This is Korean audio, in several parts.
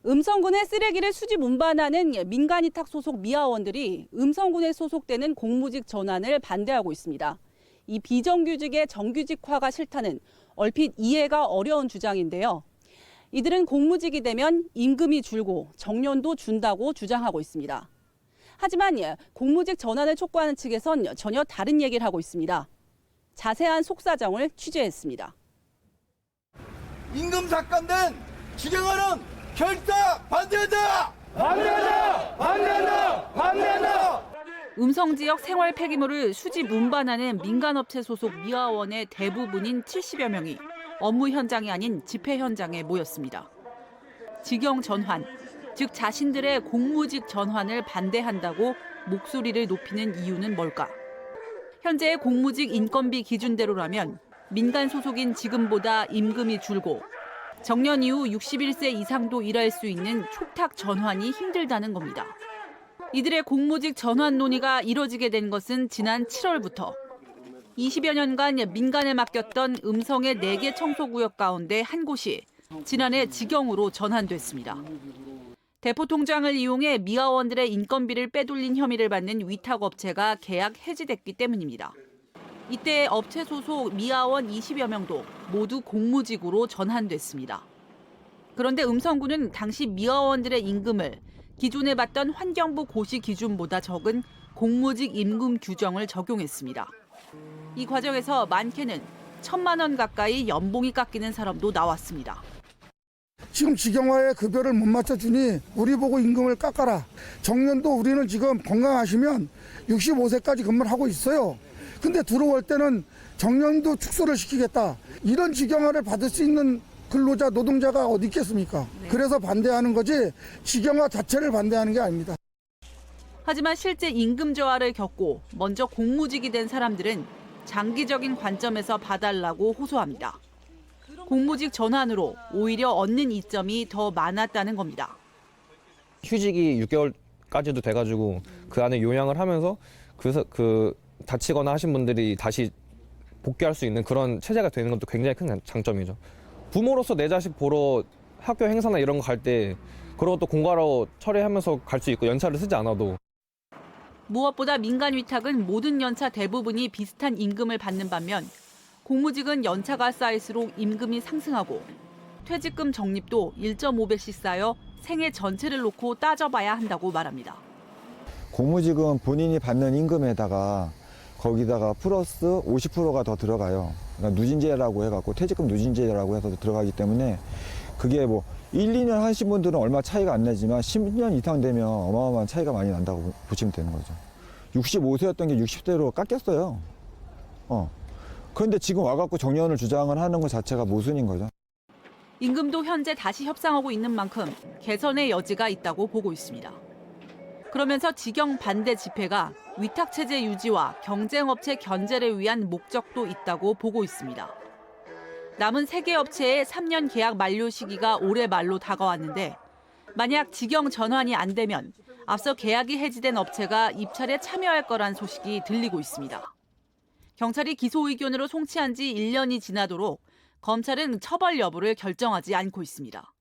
음성군의 쓰레기를 수집 운반하는 민간위탁 소속 미화원들이 음성군에 소속되는 공무직 전환을 반대하고 있습니다. 이 비정규직의 정규직화가 싫다는 얼핏 이해가 어려운 주장인데요. 이들은 공무직이 되면 임금이 줄고 정년도 준다고 주장하고 있습니다. 하지만 공무직 전환을 촉구하는 측에선 전혀 다른 얘기를 하고 있습니다. 자세한 속사정을 취재했습니다. 임금 삭감된 지경화는 결사 반대한다! 반대한다! 반대한다! 반대한다! 음성지역 생활 폐기물을 수집 운반하는 민간업체 소속 미화원의 대부분인 70여 명이 업무 현장이 아닌 집회 현장에 모였습니다. 직영 전환, 즉 자신들의 공무직 전환을 반대한다고 목소리를 높이는 이유는 뭘까? 현재의 공무직 인건비 기준대로라면 민간 소속인 지금보다 임금이 줄고 정년 이후 61세 이상도 일할 수 있는 촉탁 전환이 힘들다는 겁니다. 이들의 공무직 전환 논의가 이뤄지게 된 것은 지난 7월부터 20여 년간 민간에 맡겼던 음성의 4개 청소구역 가운데 한 곳이 지난해 직영으로 전환됐습니다. 대포 통장을 이용해 미화원들의 인건비를 빼돌린 혐의를 받는 위탁업체가 계약 해지됐기 때문입니다. 이때 업체 소속 미화원 20여 명도 모두 공무직으로 전환됐습니다. 그런데 음성군은 당시 미화원들의 임금을 기존에 받던 환경부 고시 기준보다 적은 공무직 임금 규정을 적용했습니다. 이 과정에서 많게는 1,000만 원 가까이 연봉이 깎이는 사람도 나왔습니다. 지금 직영화에 급여를 못 맞춰주니 우리 보고 임금을 깎아라. 정년도 우리는 지금 건강하시면 65세까지 근무를 하고 있어요. 근데 들어올 때는 정년도 축소를 시키겠다. 이런 직영화를 받을 수 있는 근로자, 노동자가 어디 있겠습니까? 그래서 반대하는 거지 직영화 자체를 반대하는 게 아닙니다. 하지만 실제 임금 저하를 겪고 먼저 공무직이 된 사람들은 장기적인 관점에서 봐달라고 호소합니다. 공무직 전환으로 오히려 얻는 이점이 더 많았다는 겁니다. 휴직이 6개월까지도 돼가지고 그 안에 요양을 하면서 다치거나 하신 분들이 다시 복귀할 수 있는 그런 체제가 되는 것도 굉장히 큰 장점이죠. 부모로서 내 자식 보러 학교 행사나 이런 거 갈 때 그런 것도 공과로 처리하면서 갈 수 있고 연차를 쓰지 않아도. 무엇보다 민간 위탁은 모든 연차 대부분이 비슷한 임금을 받는 반면 공무직은 연차가 쌓일수록 임금이 상승하고 퇴직금 적립도 1.5배씩 쌓여 생애 전체를 놓고 따져봐야 한다고 말합니다. 공무직은 본인이 받는 임금에다가 거기다가 플러스 50%가 더 들어가요. 그러니까 누진제라고 해갖고 퇴직금 누진제라고 해서 들어가기 때문에 그게 뭐 1, 2년 하신 분들은 얼마 차이가 안 나지만 10년 이상 되면 어마어마한 차이가 많이 난다고 보시면 되는 거죠. 65세였던 게 60세로 깎였어요. 그런데 지금 와갖고 정년을 주장을 하는 것 자체가 모순인 거죠. 임금도 현재 다시 협상하고 있는 만큼 개선의 여지가 있다고 보고 있습니다. 그러면서 직영 반대 집회가 위탁체제 유지와 경쟁업체 견제를 위한 목적도 있다고 보고 있습니다. 남은 3개 업체의 3년 계약 만료 시기가 올해 말로 다가왔는데 만약 직영 전환이 안 되면 앞서 계약이 해지된 업체가 입찰에 참여할 거란 소식이 들리고 있습니다. 경찰이 기소 의견으로 송치한 지 1년이 지나도록 검찰은 처벌 여부를 결정하지 않고 있습니다.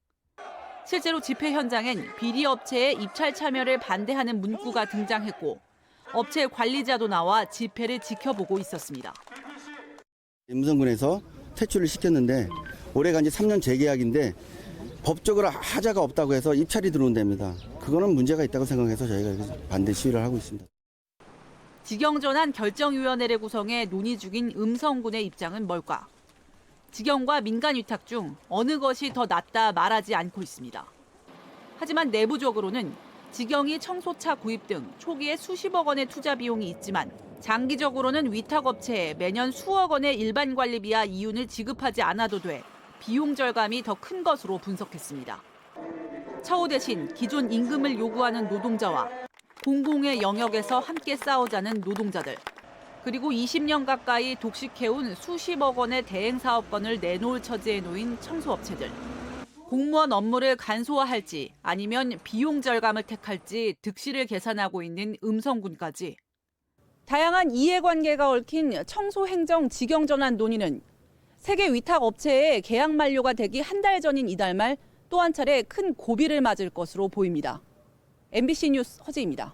실제로 집회 현장엔 비리 업체의 입찰 참여를 반대하는 문구가 등장했고 업체 관리자도 나와 집회를 지켜보고 있었습니다. 음성군에서 퇴출을 시켰는데 올해가 이제 3년 재계약인데 법적으로 하자가 없다고 해서 입찰이 들어온답니다. 그거는 문제가 있다고 생각해서 저희가 반대 시위를 하고 있습니다. 직영전환 결정위원회를 구성해 논의 중인 음성군의 입장은 뭘까? 직영과 민간위탁 중 어느 것이 더 낫다 말하지 않고 있습니다. 하지만 내부적으로는 직영이 청소차 구입 등 초기에 수십억 원의 투자 비용이 있지만 장기적으로는 위탁업체에 매년 수억 원의 일반 관리비와 이윤을 지급하지 않아도 돼 비용 절감이 더 큰 것으로 분석했습니다. 처우 대신 기존 임금을 요구하는 노동자와 공공의 영역에서 함께 싸우자는 노동자들, 그리고 20년 가까이 독식해온 수십억 원의 대행 사업권을 내놓을 처지에 놓인 청소업체들. 공무원 업무를 간소화할지 아니면 비용 절감을 택할지 득실을 계산하고 있는 음성군까지. 다양한 이해관계가 얽힌 청소행정 직영전환 논의는 세계 위탁업체의 계약 만료가 되기 한 달 전인 이달 말 또 한 차례 큰 고비를 맞을 것으로 보입니다. MBC 뉴스 허재입니다.